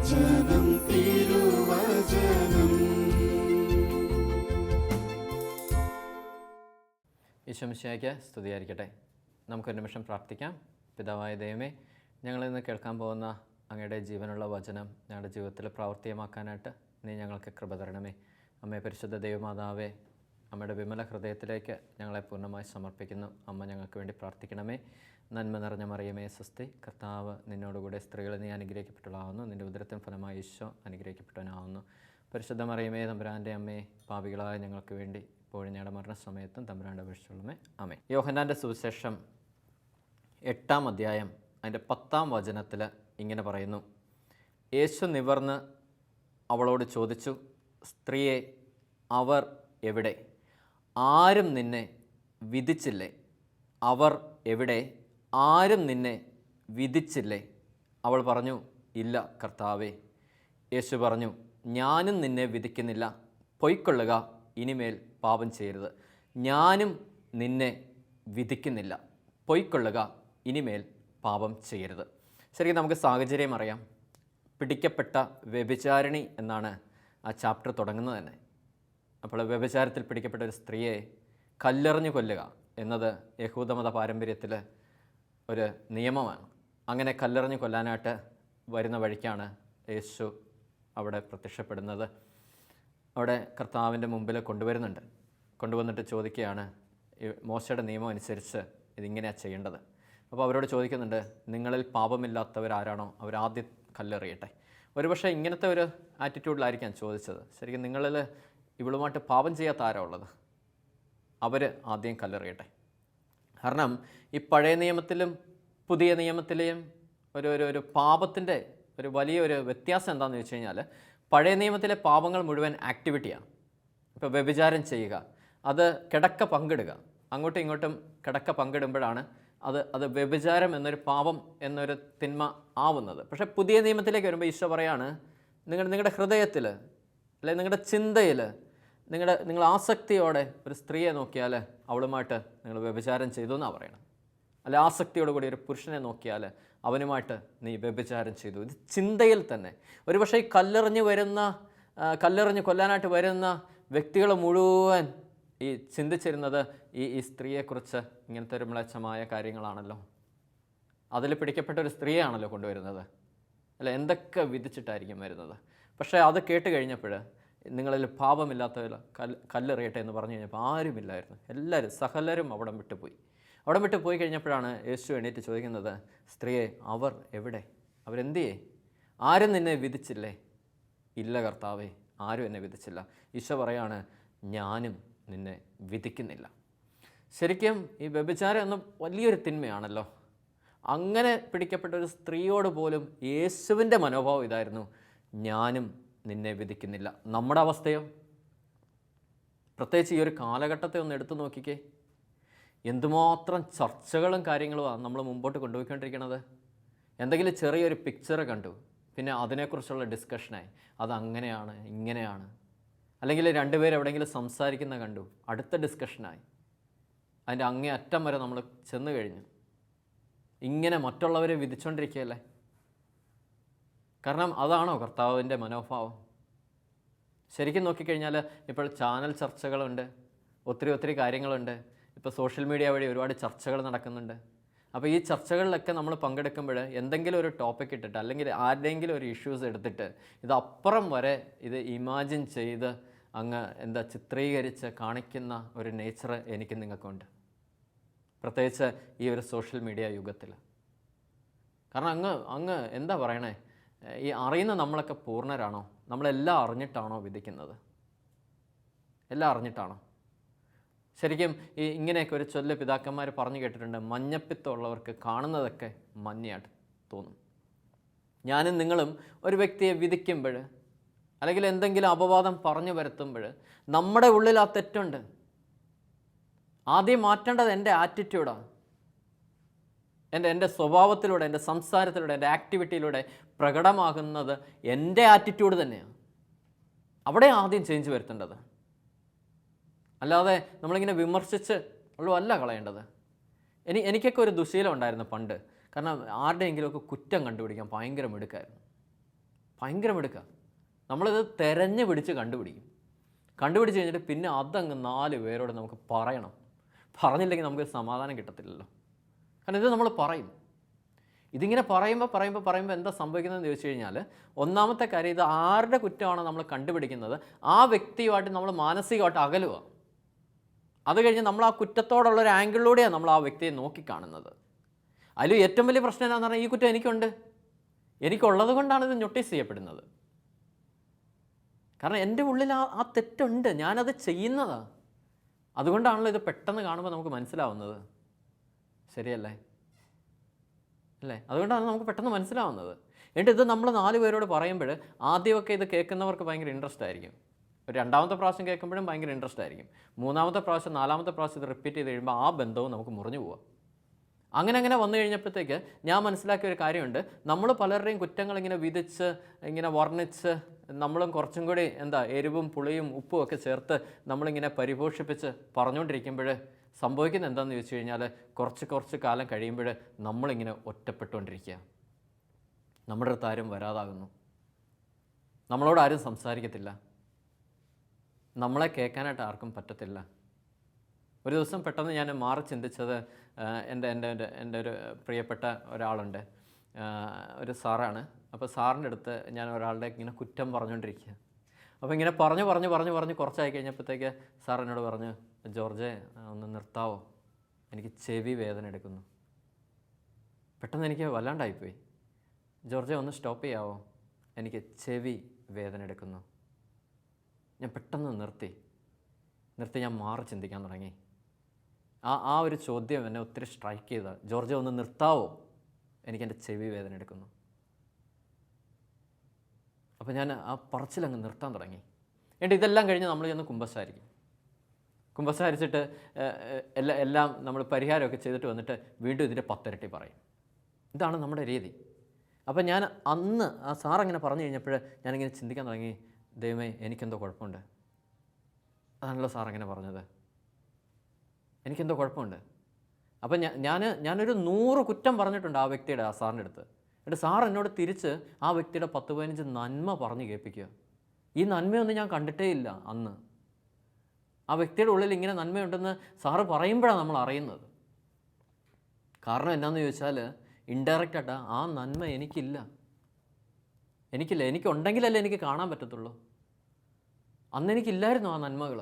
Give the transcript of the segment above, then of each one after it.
തിരുവചനം തിരുവചനം. ഈശോമിശിഹായ്ക്ക് സ്തുതിയായിരിക്കട്ടെ. നമുക്കൊരു നിമിഷം പ്രാർത്ഥിക്കാം. പിതാവായ ദൈവമേ, ഞങ്ങളിന്ന് കേൾക്കാൻ പോകുന്ന അങ്ങയുടെ ജീവനുള്ള വചനം ഞങ്ങളുടെ ജീവിതത്തിൽ പ്രാവർത്തികമാക്കാനായിട്ട് നീ ഞങ്ങൾക്ക് കൃപ തരണമേ. അമ്മേ, പരിശുദ്ധ ദൈവമാതാവേ, അമ്മയുടെ വിമല ഹൃദയത്തിലേക്ക് ഞങ്ങളെ പൂർണ്ണമായി സമർപ്പിക്കുന്നു. അമ്മ ഞങ്ങൾക്ക് വേണ്ടി പ്രാർത്ഥിക്കണമേ. നന്മ നിറഞ്ഞ മറിയമേ സ്വസ്തി, കർത്താവ് നിന്നോടുകൂടെ സ്ത്രീകളെ നീ അനുഗ്രഹിക്കപ്പെട്ടവളാവുന്നു, നിൻ്റെ ഉദരത്തിൻ ഫലമായി ഈശോ അനുഗ്രഹിക്കപ്പെട്ടവനാവുന്നു. പരിശുദ്ധ മറിയമേ, തമ്പുരാൻ്റെ അമ്മേ, പാപികളായ ഞങ്ങൾക്ക് വേണ്ടി ഇപ്പോഴും ഞങ്ങളുടെ മരണസമയത്തും തമ്പുരാൻ്റെ അപേക്ഷിച്ചുള്ളമേ. ആമേൻ. യോഹന്നാൻ്റെ സുവിശേഷം 8-ാം അധ്യായം അതിൻ്റെ 10-ാം വചനത്തിൽ ഇങ്ങനെ പറയുന്നു: യേശു നിവർന്ന് അവളോട് ചോദിച്ചു, സ്ത്രീയെ, അവർ എവിടെ? ആരും നിന്നെ വിധിച്ചില്ലേ? അവർ എവിടെ? ആരും നിന്നെ വിധിച്ചില്ലേ? അവൾ പറഞ്ഞു, ഇല്ല കർത്താവേ. യേശു പറഞ്ഞു, ഞാനും നിന്നെ വിധിക്കുന്നില്ല, പൊയ്ക്കൊള്ളുക, ഇനിമേൽ പാപം ചെയ്യരുത്. ഞാനും നിന്നെ വിധിക്കുന്നില്ല, പൊയ്ക്കൊള്ളുക, ഇനിമേൽ പാപം ചെയ്യരുത്. ശരിക്കും നമുക്ക് സാഹചര്യം അറിയാം. പിടിക്കപ്പെട്ട വ്യഭിചാരിണി എന്നാണ് ആ ചാപ്റ്റർ തുടങ്ങുന്നത് തന്നെ. അപ്പോൾ വ്യഭിചാരത്തിൽ പിടിക്കപ്പെട്ട ഒരു സ്ത്രീയെ കല്ലെറിഞ്ഞു കൊല്ലുക എന്നത് യഹൂദമത പാരമ്പര്യത്തിൽ ഒരു നിയമമാണ്. അങ്ങനെ കല്ലെറിഞ്ഞു കൊല്ലാനായിട്ട് വരുന്ന വഴിക്കാണ് യേശു അവിടെ പ്രത്യക്ഷപ്പെടുന്നത്. അവിടെ കർത്താവിൻ്റെ മുമ്പിൽ കൊണ്ടുവന്നിട്ട് ചോദിക്കുകയാണ്, മോശയുടെ നിയമം അനുസരിച്ച് ഇതിങ്ങനെയാണ് ചെയ്യേണ്ടത്. അപ്പോൾ അവരോട് ചോദിക്കുന്നുണ്ട്, നിങ്ങളിൽ പാപമില്ലാത്തവരാരാണോ അവരാദ്യം കല്ലെറിയട്ടെ. ഒരുപക്ഷെ ഇങ്ങനത്തെ ഒരു ആറ്റിറ്റ്യൂഡിലായിരിക്കാം ചോദിച്ചത്. ശരിക്കും നിങ്ങളിൽ ഇവളുമായിട്ട് പാപം ചെയ്യാത്ത ആരാ ഉള്ളത്? അവർ ആദ്യം കല്ലെറിയട്ടെ. കാരണം ഈ പഴയ നിയമത്തിലും പുതിയ നിയമത്തിലെയും ഒരു പാപത്തിൻ്റെ ഒരു വലിയൊരു വ്യത്യാസം എന്താണെന്ന് വെച്ച് കഴിഞ്ഞാൽ, പഴയ നിയമത്തിലെ പാപങ്ങൾ മുഴുവൻ ആക്ടിവിറ്റിയാണ്. ഇപ്പോൾ വ്യഭിചാരം ചെയ്യുക, അത് കിടക്ക പങ്കിടുക, അങ്ങോട്ടും ഇങ്ങോട്ടും കിടക്ക പങ്കിടുമ്പോഴാണ് അത് വ്യഭിചാരം എന്നൊരു പാപം എന്നൊരു തിന്മ ആവുന്നത്. പക്ഷേ പുതിയ നിയമത്തിലേക്ക് വരുമ്പോൾ ഈശോ പറയാണ്, നിങ്ങളുടെ ഹൃദയത്തിൽ അല്ലെങ്കിൽ നിങ്ങളുടെ ചിന്തയിൽ നിങ്ങൾ ആസക്തിയോടെ ഒരു സ്ത്രീയെ നോക്കിയാൽ അവളുമായിട്ട് നിങ്ങൾ വ്യഭിചാരം ചെയ്തു എന്നാണ് പറയണം. അല്ല, ആസക്തിയോടുകൂടി ഒരു പുരുഷനെ നോക്കിയാൽ അവനുമായിട്ട് നീ വ്യഭിചാരം ചെയ്തു. ഇത് ചിന്തയിൽ തന്നെ. ഒരുപക്ഷെ ഈ കല്ലെറിഞ്ഞ് കൊല്ലാനായിട്ട് വരുന്ന വ്യക്തികൾ മുഴുവൻ ഈ ചിന്തിച്ചിരുന്നത് ഈ സ്ത്രീയെക്കുറിച്ച് ഇങ്ങനത്തെ ഒരു മ്ലേച്ഛമായ കാര്യങ്ങളാണല്ലോ. അതിൽ പിടിക്കപ്പെട്ട ഒരു സ്ത്രീയാണല്ലോ കൊണ്ടുവരുന്നത്. അല്ല, എന്തൊക്കെ വിധിച്ചിട്ടായിരിക്കും വരുന്നത്. പക്ഷേ അത് കേട്ട് കഴിഞ്ഞപ്പോൾ നിങ്ങളിൽ പാപമില്ലാത്തവർ കല്ലെറിയട്ടെ എന്ന് പറഞ്ഞു കഴിഞ്ഞപ്പോൾ ആരുമില്ലായിരുന്നു. എല്ലാവരും സകലരും അവിടം വിട്ടു പോയി കഴിഞ്ഞപ്പോഴാണ് യേശു എണീറ്റ് ചോദിക്കുന്നത്, സ്ത്രീയെ, അവർ എവിടെ? അവരെന്തിയേ? ആരും നിന്നെ വിധിച്ചില്ലേ? ഇല്ല കർത്താവേ, ആരും എന്നെ വിധിച്ചില്ല. ഈശോ പറയാണ്, ഞാനും നിന്നെ വിധിക്കുന്നില്ല. ശരിക്കും ഈ വ്യഭിചാരം എന്ന വലിയൊരു തിന്മയാണല്ലോ. അങ്ങനെ പിടിക്കപ്പെട്ട ഒരു സ്ത്രീയോട് പോലും യേശുവിൻ്റെ മനോഭാവം ഇതായിരുന്നു, ഞാനും നിന്നെ വിധിക്കുന്നില്ല. നമ്മുടെ അവസ്ഥയോ? പ്രത്യേകിച്ച് ഈ ഒരു കാലഘട്ടത്തെ ഒന്ന് എടുത്തു നോക്കിക്കേ. എന്തുമാത്രം ചർച്ചകളും കാര്യങ്ങളുമാണ് നമ്മൾ മുമ്പോട്ട് കൊണ്ടുപോയിക്കൊണ്ടിരിക്കുന്നത്. എന്തെങ്കിലും ചെറിയൊരു പിക്ചർ കണ്ടു, പിന്നെ അതിനെക്കുറിച്ചുള്ള ഡിസ്കഷനായി, അതങ്ങനെയാണ് ഇങ്ങനെയാണ്. അല്ലെങ്കിൽ രണ്ടുപേരും എവിടെയെങ്കിലും സംസാരിക്കുന്ന കണ്ടു, അടുത്ത ഡിസ്കഷനായി. അതിൻ്റെ അങ്ങേ അറ്റം വരെ നമ്മൾ ചെന്ന് കഴിഞ്ഞു. ഇങ്ങനെ മറ്റുള്ളവരെ വിധിച്ചുകൊണ്ടിരിക്കുകയല്ലേ. കാരണം അതാണോ കർത്താവിൻ്റെ മനോഭാവം? ശരിക്കും നോക്കിക്കഴിഞ്ഞാൽ ഇപ്പോൾ ചാനൽ ചർച്ചകളുണ്ട്, ഒത്തിരി കാര്യങ്ങളുണ്ട്. ഇപ്പോൾ സോഷ്യൽ മീഡിയ വഴി ഒരുപാട് ചർച്ചകൾ നടക്കുന്നുണ്ട്. അപ്പോൾ ഈ ചർച്ചകളിലൊക്കെ നമ്മൾ പങ്കെടുക്കുമ്പോൾ എന്തെങ്കിലും ഒരു ടോപ്പിക് ഇട്ടിട്ട് അല്ലെങ്കിൽ ആരുടെയെങ്കിലും ഒരു ഇഷ്യൂസ് എടുത്തിട്ട് ഇതപ്പുറം വരെ ഇത് ഇമാജിൻ ചെയ്ത് അങ്ങ് ചിത്രീകരിച്ച് കാണിക്കുന്ന ഒരു നേച്ചർ എനിക്ക് നിങ്ങൾക്കുണ്ട്, പ്രത്യേകിച്ച് ഈ ഒരു സോഷ്യൽ മീഡിയ യുഗത്തിൽ. കാരണം അങ്ങ് എന്താ പറയണേ, ഈ അറിയുന്ന നമ്മളൊക്കെ പൂർണ്ണരാണോ? നമ്മളെല്ലാം അറിഞ്ഞിട്ടാണോ വിധിക്കുന്നത്? എല്ലാം അറിഞ്ഞിട്ടാണോ? ശരിക്കും ഇങ്ങനെയൊക്കെ ഒരു ചൊല്ല് പിതാക്കന്മാർ പറഞ്ഞു കേട്ടിട്ടുണ്ട്, മഞ്ഞപ്പിത്തമുള്ളവർക്ക് കാണുന്നതൊക്കെ മഞ്ഞയായിട്ട് തോന്നും. ഞാനും നിങ്ങളും ഒരു വ്യക്തിയെ വിധിക്കുമ്പോൾ അല്ലെങ്കിൽ എന്തെങ്കിലും അപവാദം പറഞ്ഞു വരുത്തുമ്പോൾ നമ്മുടെ ഉള്ളിൽ ആ തെറ്റുണ്ട്. ആദ്യം മാറ്റേണ്ടത് എൻ്റെ ആറ്റിറ്റ്യൂഡാണ്. എൻ്റെ സ്വഭാവത്തിലൂടെ, എൻ്റെ സംസാരത്തിലൂടെ, എൻ്റെ ആക്ടിവിറ്റിയിലൂടെ പ്രകടമാകുന്നത് എൻ്റെ ആറ്റിറ്റ്യൂഡ് തന്നെയാണ്. അവിടെ ആദ്യം ചേഞ്ച് വരുത്തേണ്ടത്. അല്ലാതെ നമ്മളിങ്ങനെ വിമർശിച്ച് ഉള്ളതല്ല കളയേണ്ടത്. എനിക്കൊക്കെ ഒരു ദുശീലം ഉണ്ടായിരുന്നു പണ്ട്. കാരണം ആരുടെയെങ്കിലുമൊക്കെ കുറ്റം കണ്ടുപിടിക്കാൻ ഭയങ്കര മിടുക്കായിരുന്നു. ഭയങ്കര മിടുക്കുക. നമ്മളിത് തിരഞ്ഞു പിടിച്ച് കണ്ടുപിടിച്ച് കഴിഞ്ഞിട്ട് പിന്നെ അതങ്ങ് 4 പേരോട് നമുക്ക് പറയണം. പറഞ്ഞില്ലെങ്കിൽ നമുക്ക് സമാധാനം കിട്ടത്തില്ലല്ലോ. കാരണം ഇത് നമ്മൾ പറയും. ഇതിങ്ങനെ പറയുമ്പോൾ എന്താ സംഭവിക്കുന്നതെന്ന് ചോദിച്ചു കഴിഞ്ഞാൽ, ഒന്നാമത്തെ കാര്യം, ഇത് ആരുടെ കുറ്റമാണോ നമ്മൾ കണ്ടുപിടിക്കുന്നത്, ആ വ്യക്തിയുമായിട്ട് നമ്മൾ മാനസികമായിട്ട് അകലുക. അത് കഴിഞ്ഞ് നമ്മൾ ആ കുറ്റത്തോടുള്ളൊരു ആംഗിളിലൂടെയാണ് നമ്മൾ ആ വ്യക്തിയെ നോക്കിക്കാണുന്നത്. അതിൽ ഏറ്റവും വലിയ പ്രശ്നം എന്താണെന്ന് പറഞ്ഞാൽ, ഈ കുറ്റം എനിക്കുള്ളത് കൊണ്ടാണ് ഇത് നോട്ടീസ് ചെയ്യപ്പെടുന്നത്. കാരണം എൻ്റെ ഉള്ളിൽ ആ തെറ്റുണ്ട്, ഞാനത് ചെയ്യുന്നതാണ്. അതുകൊണ്ടാണല്ലോ ഇത് പെട്ടെന്ന് കാണുമ്പോൾ നമുക്ക് മനസ്സിലാവുന്നത്. ശരിയല്ലേ? അല്ലേ? അതുകൊണ്ടാണ് നമുക്ക് പെട്ടെന്ന് മനസ്സിലാവുന്നത്. എന്നിട്ട് ഇത് നമ്മൾ 4 പേരോട് പറയുമ്പോൾ ആദ്യമൊക്കെ ഇത് കേൾക്കുന്നവർക്ക് ഭയങ്കര ഇൻട്രസ്റ്റ് ആയിരിക്കും. ഒരു 2ാമത്തെ പ്രാവശ്യം കേൾക്കുമ്പോഴും ഭയങ്കര ഇൻട്രസ്റ്റ് ആയിരിക്കും. 3ാമത്തെ പ്രാവശ്യം 4ാമത്തെ പ്രാവശ്യം ഇത് റിപ്പീറ്റ് ചെയ്ത് കഴിയുമ്പോൾ ആ ബന്ധവും നമുക്ക് മുറിഞ്ഞു പോവാം. അങ്ങനെ വന്നു കഴിഞ്ഞപ്പോഴത്തേക്ക് ഞാൻ മനസ്സിലാക്കിയ ഒരു കാര്യമുണ്ട്. നമ്മൾ പലരുടെയും കുറ്റങ്ങൾ ഇങ്ങനെ വിധിച്ച് ഇങ്ങനെ വർണ്ണിച്ച് നമ്മളും കുറച്ചും കൂടി എരിവും പുളിയും ഉപ്പും ഒക്കെ ചേർത്ത് നമ്മളിങ്ങനെ പരിപോഷിപ്പിച്ച് പറഞ്ഞുകൊണ്ടിരിക്കുമ്പോൾ സംഭവിക്കുന്നത് എന്താണെന്ന് ചോദിച്ചു കഴിഞ്ഞാൽ, കുറച്ച് കാലം കഴിയുമ്പോൾ നമ്മളിങ്ങനെ ഒറ്റപ്പെട്ടുകൊണ്ടിരിക്കുക. നമ്മുടെ അടുത്ത് ആരും വരാതാകുന്നു, നമ്മളോട് ആരും സംസാരിക്കത്തില്ല, നമ്മളെ കേൾക്കാനായിട്ട് ആർക്കും പറ്റത്തില്ല. ഒരു ദിവസം പെട്ടെന്ന് ഞാൻ മാറി ചിന്തിച്ചത്, എൻ്റെ ഒരു പ്രിയപ്പെട്ട ഒരാളുണ്ട്, ഒരു സാറാണ്. അപ്പോൾ സാറിൻ്റെ അടുത്ത് ഞാൻ ഒരാളുടെ ഇങ്ങനെ കുറ്റം പറഞ്ഞുകൊണ്ടിരിക്കുക. അപ്പോൾ ഇങ്ങനെ പറഞ്ഞ് കുറച്ചായി കഴിഞ്ഞപ്പോഴത്തേക്ക് സാർ എന്നോട് പറഞ്ഞു, ജോർജെ ഒന്ന് നിർത്താവോ, എനിക്ക് ചെവി വേദന എടുക്കുന്നു. പെട്ടെന്ന് എനിക്ക് വല്ലാണ്ടായിപ്പോയി. ജോർജെ ഒന്ന് സ്റ്റോപ്പ് ചെയ്യാവോ, എനിക്ക് ചെവി വേദന എടുക്കുന്നു. ഞാൻ പെട്ടെന്ന് നിർത്തി ഞാൻ മാറി ചിന്തിക്കാൻ തുടങ്ങി. ആ ഒരു ചോദ്യം എന്നെ ഒത്തിരി സ്ട്രൈക്ക് ചെയ്ത. ജോർജെ ഒന്ന് നിർത്താവോ, എനിക്കെൻ്റെ ചെവി വേദന എടുക്കുന്നു. അപ്പോൾ ഞാൻ ആ പറച്ചിലങ്ങ് നിർത്താൻ തുടങ്ങി. എന്നിട്ട് ഇതെല്ലാം കഴിഞ്ഞ് നമ്മൾ ചെന്ന് കുമ്പസാരിച്ചിട്ട് എല്ലാം നമ്മൾ പരിഹാരമൊക്കെ ചെയ്തിട്ട് വന്നിട്ട് വീണ്ടും ഇതിൻ്റെ 10 ഇരട്ടി പറയും. ഇതാണ് നമ്മുടെ രീതി. അപ്പം ഞാൻ അന്ന് ആ സാറങ്ങനെ പറഞ്ഞു കഴിഞ്ഞപ്പോൾ ഞാനിങ്ങനെ ചിന്തിക്കാൻ തുടങ്ങി, ദൈവമേ എനിക്കെന്തോ കുഴപ്പമുണ്ട്. അതാണല്ലോ സാറങ്ങനെ പറഞ്ഞത്, എനിക്കെന്തോ കുഴപ്പമുണ്ട്. അപ്പം ഞാനൊരു 100 കുറ്റം പറഞ്ഞിട്ടുണ്ട് ആ വ്യക്തിയുടെ, ആ സാറിൻ്റെ അടുത്ത്. എന്നിട്ട് സാർ എന്നോട് തിരിച്ച് ആ വ്യക്തിയുടെ 10-15 നന്മ പറഞ്ഞ് കേൾപ്പിക്കുക. ഈ നന്മയൊന്നും ഞാൻ കണ്ടിട്ടേ ഇല്ല അന്ന്. ആ വ്യക്തിയുടെ ഉള്ളിൽ ഇങ്ങനെ നന്മയുണ്ടെന്ന് സാറ് പറയുമ്പോഴാണ് നമ്മൾ അറിയുന്നത്. കാരണം എന്നാന്ന് ചോദിച്ചാൽ, ഇൻഡയറക്റ്റായിട്ട് ആ നന്മ എനിക്കില്ല. എനിക്കുണ്ടെങ്കിലല്ലേ എനിക്ക് കാണാൻ പറ്റത്തുള്ളൂ. അന്ന് എനിക്കില്ലായിരുന്നു ആ നന്മകൾ.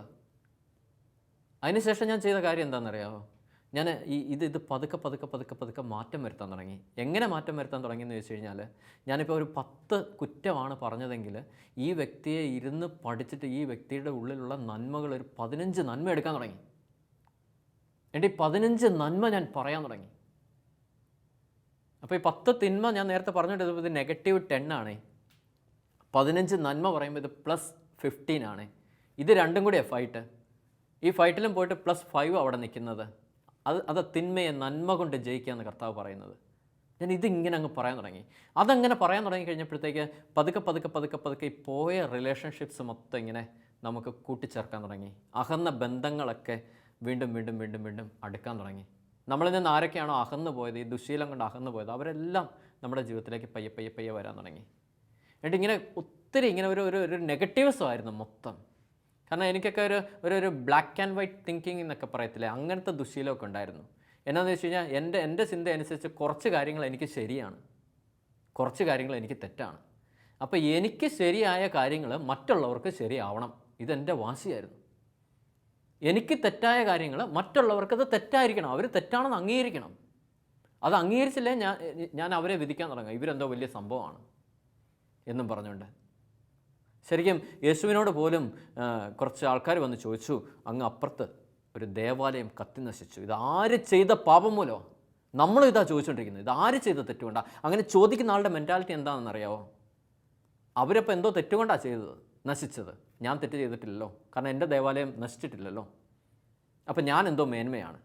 അതിനുശേഷം ഞാൻ ചെയ്ത കാര്യം എന്താണെന്നറിയാമോ? ഞാൻ ഇത് പതുക്കെ മാറ്റം വരുത്താൻ തുടങ്ങി. എങ്ങനെ മാറ്റം വരുത്താൻ തുടങ്ങിയെന്ന് ചോദിച്ചു കഴിഞ്ഞാൽ, ഞാനിപ്പോൾ ഒരു 10 കുറ്റമാണ് പറഞ്ഞതെങ്കിൽ ഈ വ്യക്തിയെ ഇരുന്ന് പഠിച്ചിട്ട് ഈ വ്യക്തിയുടെ ഉള്ളിലുള്ള നന്മകൾ ഒരു 15 നന്മ എടുക്കാൻ തുടങ്ങി. എന്നിട്ട് ഈ 15 നന്മ ഞാൻ പറയാൻ തുടങ്ങി. അപ്പോൾ ഈ 10 തിന്മ ഞാൻ നേരത്തെ പറഞ്ഞിട്ട് ഇത് -10 ആണ്. 15 നന്മ പറയുമ്പോൾ ഇത് +15 ആണ്. ഇത് രണ്ടും കൂടിയാണ് ഫൈറ്റ്. ഈ ഫൈറ്റിലും പോയിട്ട് +5 അവിടെ നിൽക്കുന്നത്. അത് തിന്മയെ നന്മ കൊണ്ട് ജയിക്കുക എന്ന് കർത്താവ് പറയുന്നത്. ഞാൻ ഇതിങ്ങനെ അങ്ങ് പറയാൻ തുടങ്ങി. അതങ്ങനെ പറയാൻ തുടങ്ങി കഴിഞ്ഞപ്പോഴത്തേക്ക് പതുക്കെ ഈ പോയ റിലേഷൻഷിപ്സ് മൊത്തം ഇങ്ങനെ നമുക്ക് കൂട്ടിച്ചേർക്കാൻ തുടങ്ങി. അകന്ന ബന്ധങ്ങളൊക്കെ വീണ്ടും അടുക്കാൻ തുടങ്ങി. നമ്മളിൽ നിന്ന് ആരൊക്കെയാണോ അകന്നു പോയത്, ഈ ദുശ്ശീലം കൊണ്ട് അകന്നു പോയത്, അവരെല്ലാം നമ്മുടെ ജീവിതത്തിലേക്ക് പയ്യെ വരാൻ തുടങ്ങി. എന്നിട്ട് ഇങ്ങനെ ഒത്തിരി ഇങ്ങനെ ഒരു നെഗറ്റീവ്സും ആയിരുന്നു മൊത്തം. കാരണം എനിക്കൊക്കെ ഒരു ബ്ലാക്ക് ആൻഡ് വൈറ്റ് തിങ്കിങ് എന്നൊക്കെ പറയത്തില്ലേ, അങ്ങനത്തെ ദുശ്ശീലമൊക്കെ ഉണ്ടായിരുന്നു. എന്നാന്ന് വെച്ച് കഴിഞ്ഞാൽ എൻ്റെ ചിന്ത അനുസരിച്ച് കുറച്ച് കാര്യങ്ങൾ എനിക്ക് ശരിയാണ്, കുറച്ച് കാര്യങ്ങൾ എനിക്ക് തെറ്റാണ്. അപ്പോൾ എനിക്ക് ശരിയായ കാര്യങ്ങൾ മറ്റുള്ളവർക്ക് ശരിയാവണം, ഇതെൻ്റെ വാശിയായിരുന്നു. എനിക്ക് തെറ്റായ കാര്യങ്ങൾ മറ്റുള്ളവർക്കത് തെറ്റായിരിക്കണം, അവർ തെറ്റാണെന്ന് അംഗീകരിക്കണം. അത് അംഗീകരിച്ചില്ലേ ഞാൻ അവരെ വിധിക്കാൻ തുടങ്ങും, ഇവരെന്തോ വലിയ സംഭവമാണ് എന്നും പറഞ്ഞുകൊണ്ട്. ശരിക്കും യേശുവിനോട് പോലും കുറച്ച് ആൾക്കാർ വന്ന് ചോദിച്ചു, അങ്ങ് അപ്പുറത്ത് ഒരു ദേവാലയം കത്തി നശിച്ചു, ഇത് ആര് ചെയ്ത പാപം മൂലമോ? നമ്മളും ഇതാ ചോദിച്ചുകൊണ്ടിരിക്കുന്നത്, ഇത് ആര് ചെയ്ത തെറ്റുകൊണ്ടാണ്? അങ്ങനെ ചോദിക്കുന്ന ആളുടെ മെൻറ്റാലിറ്റി എന്താണെന്നറിയാമോ? അവരപ്പോൾ എന്തോ തെറ്റുകൊണ്ടാണ് നശിച്ചത്. ഞാൻ തെറ്റ് ചെയ്തിട്ടില്ലല്ലോ, കാരണം എൻ്റെ ദേവാലയം നശിച്ചിട്ടില്ലല്ലോ. അപ്പം ഞാൻ എന്തോ മേന്മയാണ്,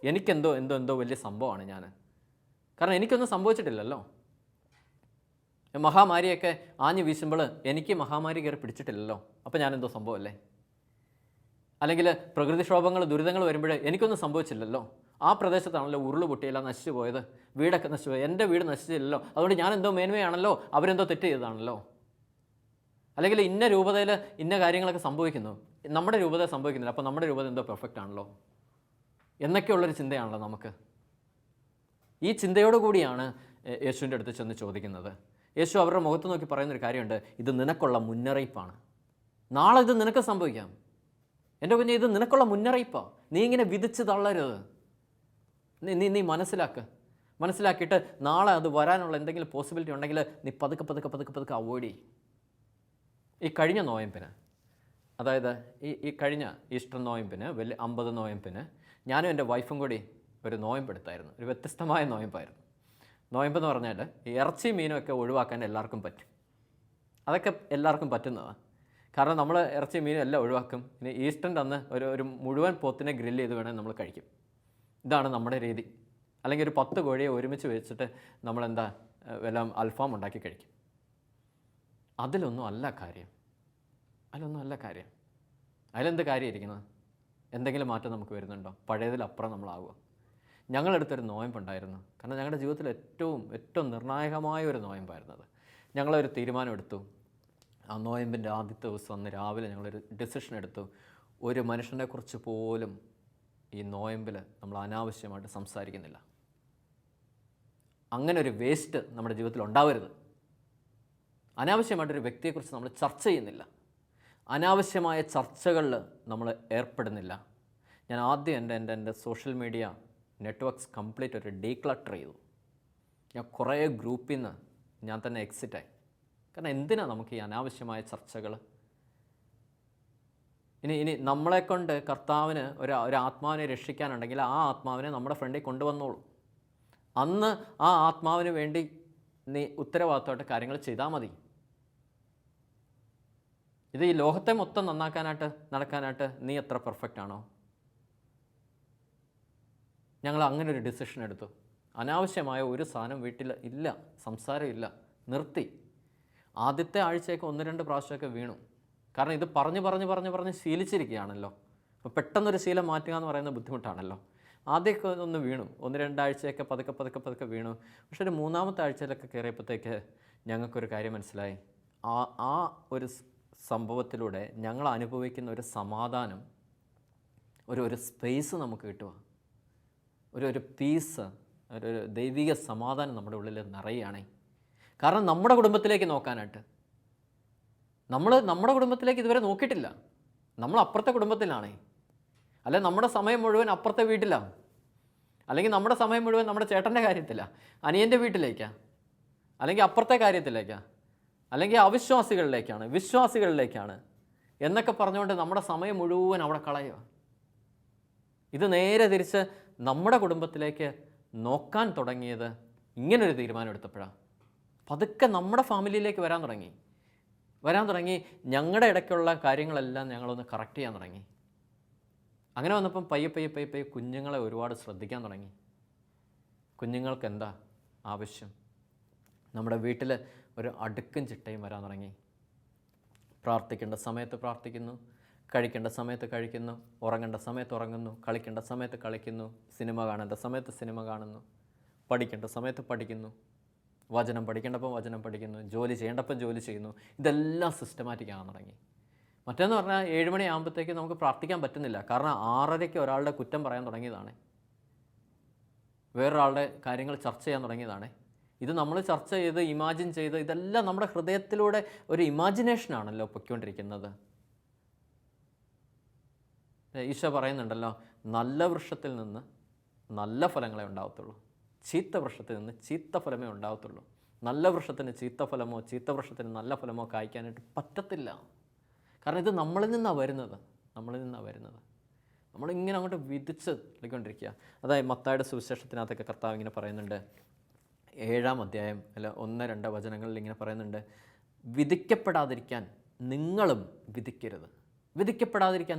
എനിക്കെന്തോ എന്തോ വലിയ സംഭവമാണ് ഞാൻ, കാരണം എനിക്കൊന്നും സംഭവിച്ചിട്ടില്ലല്ലോ. മഹാമാരിയൊക്കെ ആഞ്ഞു വീശുമ്പോൾ എനിക്ക് മഹാമാരി കയറി പിടിച്ചിട്ടില്ലല്ലോ, അപ്പോൾ ഞാനെന്തോ സംഭവമല്ലേ? അല്ലെങ്കിൽ പ്രകൃതിക്ഷോഭങ്ങൾ ദുരിതങ്ങൾ വരുമ്പോൾ എനിക്കൊന്നും സംഭവിച്ചില്ലല്ലോ, ആ പ്രദേശത്താണല്ലോ ഉരുള് പൊട്ടിയെല്ലാം നശിച്ചു പോയത്, വീടൊക്കെ നശിച്ചു പോയത്, എൻ്റെ വീട് നശിച്ചില്ലല്ലോ, അതുകൊണ്ട് ഞാനെന്തോ മേന്മയാണല്ലോ, അവരെന്തോ തെറ്റ് ചെയ്തതാണല്ലോ. അല്ലെങ്കിൽ ഇന്ന രൂപതയിൽ ഇന്ന കാര്യങ്ങളൊക്കെ സംഭവിക്കുന്നു, നമ്മുടെ രൂപത സംഭവിക്കുന്നില്ല, അപ്പോൾ നമ്മുടെ രൂപത എന്തോ പെർഫെക്റ്റ് ആണല്ലോ എന്നൊക്കെയുള്ളൊരു ചിന്തയാണല്ലോ നമുക്ക്. ഈ ചിന്തയോടു കൂടിയാണ് യേശുവിൻ്റെ അടുത്ത് ചെന്ന് ചോദിക്കുന്നത്. യേശു അവരുടെ മുഖത്ത് നോക്കി പറയുന്നൊരു കാര്യമുണ്ട്, ഇത് നിനക്കുള്ള മുന്നറിയിപ്പാണ്, നാളെ ഇത് നിനക്ക് സംഭവിക്കാം. എൻ്റെ കുഞ്ഞെ, ഇത് നിനക്കുള്ള മുന്നറിയിപ്പാണ്, നീ ഇങ്ങനെ വിധിച്ച് തള്ളരുത്. നീ മനസ്സിലാക്കിയിട്ട് നാളെ അത് വരാനുള്ള എന്തെങ്കിലും പോസിബിലിറ്റി ഉണ്ടെങ്കിൽ നീ പതുക്കെ അവോയ്ഡ് ചെയ്യും. ഈ കഴിഞ്ഞ നോയമ്പിന്, അതായത് ഈ കഴിഞ്ഞ ഈസ്റ്റർ നോയമ്പിന്, 50 നോയമ്പിന് ഞാനും എൻ്റെ വൈഫും കൂടി ഒരു നോയമ്പെടുത്തായിരുന്നു. ഒരു വ്യത്യസ്തമായ നോയമ്പായിരുന്നു. നോയമ്പെന്ന് പറഞ്ഞാൽ ഈ ഇറച്ചി മീനുമൊക്കെ ഒഴിവാക്കാൻ എല്ലാവർക്കും പറ്റും. അതൊക്കെ എല്ലാവർക്കും പറ്റുന്നതാണ്. കാരണം നമ്മൾ ഇറച്ചി മീനും എല്ലാം ഒഴിവാക്കും. ഇനി ഈസ്റ്ററിൻ്റെ അന്ന് ഒരു മുഴുവൻ പോത്തിനെ ഗ്രില്ല് ചെയ്ത് വേണമെങ്കിൽ നമ്മൾ കഴിക്കും. ഇതാണ് നമ്മുടെ രീതി. അല്ലെങ്കിൽ ഒരു 10 കോഴിയെ ഒരുമിച്ച് വെച്ചിട്ട് നമ്മളെന്താ വല്ല അൽഫാം ഉണ്ടാക്കി കഴിക്കും. അതിലൊന്നും അല്ല കാര്യം. അതിലെന്ത് കാര്യം ഇരിക്കുന്നത്? എന്തെങ്കിലും മാറ്റം നമുക്ക് വരുന്നുണ്ടോ? പഴയതിലപ്പുറം നമ്മളാവുക. ഞങ്ങളെടുത്തൊരു നോയമ്പുണ്ടായിരുന്നു. കാരണം ഞങ്ങളുടെ ജീവിതത്തിൽ ഏറ്റവും നിർണായകമായ ഒരു നോയമ്പായിരുന്നത്. ഞങ്ങളൊരു തീരുമാനമെടുത്തു. ആ നോയമ്പിൻ്റെ ആദ്യത്തെ ദിവസം അന്ന് രാവിലെ ഞങ്ങളൊരു ഡിസിഷൻ എടുത്തു. ഒരു മനുഷ്യനെക്കുറിച്ച് പോലും ഈ നോയമ്പിൽ നമ്മൾ അനാവശ്യമായിട്ട് സംസാരിക്കുന്നില്ല. അങ്ങനെ ഒരു വേസ്റ്റ് നമ്മുടെ ജീവിതത്തിൽ ഉണ്ടാവരുത്. അനാവശ്യമായിട്ടൊരു വ്യക്തിയെക്കുറിച്ച് നമ്മൾ ചർച്ച ചെയ്യുന്നില്ല. അനാവശ്യമായ ചർച്ചകളിൽ നമ്മൾ ഏർപ്പെടുന്നില്ല. ഞാൻ ആദ്യം എൻ്റെ സോഷ്യൽ മീഡിയ നെറ്റ്വർക്ക്സ് കംപ്ലീറ്റ് ഒരു ഡീക്ലട്ടർ ചെയ്തു. ഞാൻ കുറേ ഗ്രൂപ്പിൽ നിന്ന് ഞാൻ തന്നെ എക്സിറ്റായി. കാരണം എന്തിനാണ് നമുക്ക് ഈ അനാവശ്യമായ ചർച്ചകൾ? ഇനി നമ്മളെക്കൊണ്ട് കർത്താവിന് ഒരു ആത്മാവിനെ രക്ഷിക്കാനുണ്ടെങ്കിൽ ആ ആത്മാവിനെ നമ്മുടെ ഫ്രണ്ടിൽ കൊണ്ടുവന്നോളൂ. അന്ന് ആ ആത്മാവിന് വേണ്ടി നീ ഉത്തരവാദിത്തമായിട്ട് കാര്യങ്ങൾ ചെയ്താൽ മതി. ഇത് ഈ ലോകത്തെ മൊത്തം നടക്കാനായിട്ട് നീ എത്ര പെർഫെക്റ്റ് ആണോ? ഞങ്ങൾ അങ്ങനെ ഒരു ഡിസിഷൻ എടുത്തു. അനാവശ്യമായ ഒരു സാധനം വീട്ടിൽ ഇല്ല, സംസാരമില്ല, നിർത്തി. ആദ്യത്തെ ആഴ്ചയൊക്കെ 1-2 പ്രാവശ്യമൊക്കെ വീണു. കാരണം ഇത് പറഞ്ഞ് ശീലിച്ചിരിക്കുകയാണല്ലോ. അപ്പോൾ പെട്ടെന്നൊരു ശീലം മാറ്റുക എന്ന് പറയുന്നത് ബുദ്ധിമുട്ടാണല്ലോ. ആദ്യമൊക്കെ ഒന്ന് വീണു, 1-2 ആഴ്ചയൊക്കെ പതുക്കെ വീണു. പക്ഷെ ഒരു 3-ാമത്തെ ആഴ്ചയിലൊക്കെ കയറിയപ്പോഴത്തേക്ക് ഞങ്ങൾക്കൊരു കാര്യം മനസ്സിലായി. ആ ഒരു സംഭവത്തിലൂടെ ഞങ്ങൾ അനുഭവിക്കുന്ന ഒരു സമാധാനം, ഒരു സ്പേസ് നമുക്ക് കിട്ടുക, ഒരു പീസ്, ഒരു ദൈവിക സമാധാനം നമ്മുടെ ഉള്ളിൽ നിറയുകയാണേ. കാരണം നമ്മുടെ കുടുംബത്തിലേക്ക് നോക്കാനായിട്ട് നമ്മുടെ കുടുംബത്തിലേക്ക് ഇതുവരെ നോക്കിയിട്ടില്ല. നമ്മൾ അപ്പുറത്തെ കുടുംബത്തിലാണേ. അല്ലെ നമ്മുടെ സമയം മുഴുവൻ അപ്പുറത്തെ വീട്ടിലാണ്. അല്ലെങ്കിൽ നമ്മുടെ സമയം മുഴുവൻ നമ്മുടെ ചേട്ടൻ്റെ കാര്യത്തിലാണ്, അനിയൻ്റെ വീട്ടിലേക്കാണ്, അല്ലെങ്കിൽ അപ്പുറത്തെ കാര്യത്തിലേക്കാണ്, അല്ലെങ്കിൽ വിശ്വാസികളിലേക്കാണ് എന്നൊക്കെ പറഞ്ഞുകൊണ്ട് നമ്മുടെ സമയം മുഴുവൻ അവിടെ കളയുക. ഇത് നേരെ തിരിച്ച് നമ്മുടെ കുടുംബത്തിലേക്ക് നോക്കാൻ തുടങ്ങിയത് ഇങ്ങനൊരു തീരുമാനം എടുത്തപ്പോഴാണ്. പതുക്കെ നമ്മുടെ ഫാമിലിയിലേക്ക് വരാൻ തുടങ്ങി. ഞങ്ങളുടെ ഇടയ്ക്കുള്ള കാര്യങ്ങളെല്ലാം ഞങ്ങളൊന്ന് കറക്റ്റ് ചെയ്യാൻ തുടങ്ങി. അങ്ങനെ വന്നപ്പം പയ്യെ കുഞ്ഞുങ്ങളെ ഒരുപാട് ശ്രദ്ധിക്കാൻ തുടങ്ങി. കുഞ്ഞുങ്ങൾക്ക് എന്താ ആവശ്യം? നമ്മുടെ വീട്ടിൽ ഒരു അടുക്കും ചിട്ടയും വരാൻ തുടങ്ങി. പ്രാർത്ഥിക്കേണ്ട സമയത്ത് പ്രാർത്ഥിക്കുന്നു, കഴിക്കേണ്ട സമയത്ത് കഴിക്കുന്നു, ഉറങ്ങേണ്ട സമയത്ത് ഉറങ്ങുന്നു, കളിക്കേണ്ട സമയത്ത് കളിക്കുന്നു, സിനിമ കാണേണ്ട സമയത്ത് സിനിമ കാണുന്നു, പഠിക്കേണ്ട സമയത്ത് പഠിക്കുന്നു, വചനം പഠിക്കേണ്ടപ്പം വചനം പഠിക്കുന്നു, ജോലി ചെയ്യേണ്ടപ്പം ജോലി ചെയ്യുന്നു. ഇതെല്ലാം സിസ്റ്റമാറ്റിക് ആകാൻ തുടങ്ങി. മറ്റേന്ന് പറഞ്ഞാൽ 7 മണിയാകുമ്പോഴത്തേക്ക് നമുക്ക് പ്രാർത്ഥിക്കാൻ പറ്റുന്നില്ല. കാരണം 6:30 ഒരാളുടെ കുറ്റം പറയാൻ തുടങ്ങിയതാണ്, വേറൊരാളുടെ കാര്യങ്ങൾ ചർച്ച ചെയ്യാൻ തുടങ്ങിയതാണ്. ഇത് നമ്മൾ ചർച്ച ചെയ്ത് ഇമാജിൻ ചെയ്ത് ഇതെല്ലാം നമ്മുടെ ഹൃദയത്തിലൂടെ ഒരു ഇമാജിനേഷനാണല്ലോ പൊയ്ക്കൊണ്ടിരിക്കുന്നത്. ഈശോ പറയുന്നുണ്ടല്ലോ, നല്ല വൃക്ഷത്തിൽ നിന്ന് നല്ല ഫലങ്ങളെ ഉണ്ടാവത്തുള്ളൂ, ചീത്ത വൃക്ഷത്തിൽ നിന്ന് ചീത്ത ഫലമേ ഉണ്ടാവത്തുള്ളൂ. നല്ല വൃക്ഷത്തിന് ചീത്ത ഫലമോ ചീത്ത വൃക്ഷത്തിന് നല്ല ഫലമോ കായ്ക്കാനായിട്ട് പറ്റത്തില്ല. കാരണം ഇത് നമ്മളിൽ നിന്നാണ് വരുന്നത്. നമ്മളിങ്ങനെ അങ്ങോട്ട് വിധിച്ച് കളിക്കൊണ്ടിരിക്കുക. അതായത് മത്തായിയുടെ സുവിശേഷത്തിനകത്തൊക്കെ കർത്താവ് ഇങ്ങനെ പറയുന്നുണ്ട്, 7-ാം അധ്യായം അല്ല 1-2 വചനങ്ങളിൽ ഇങ്ങനെ പറയുന്നുണ്ട്, വിധിക്കപ്പെടാതിരിക്കാൻ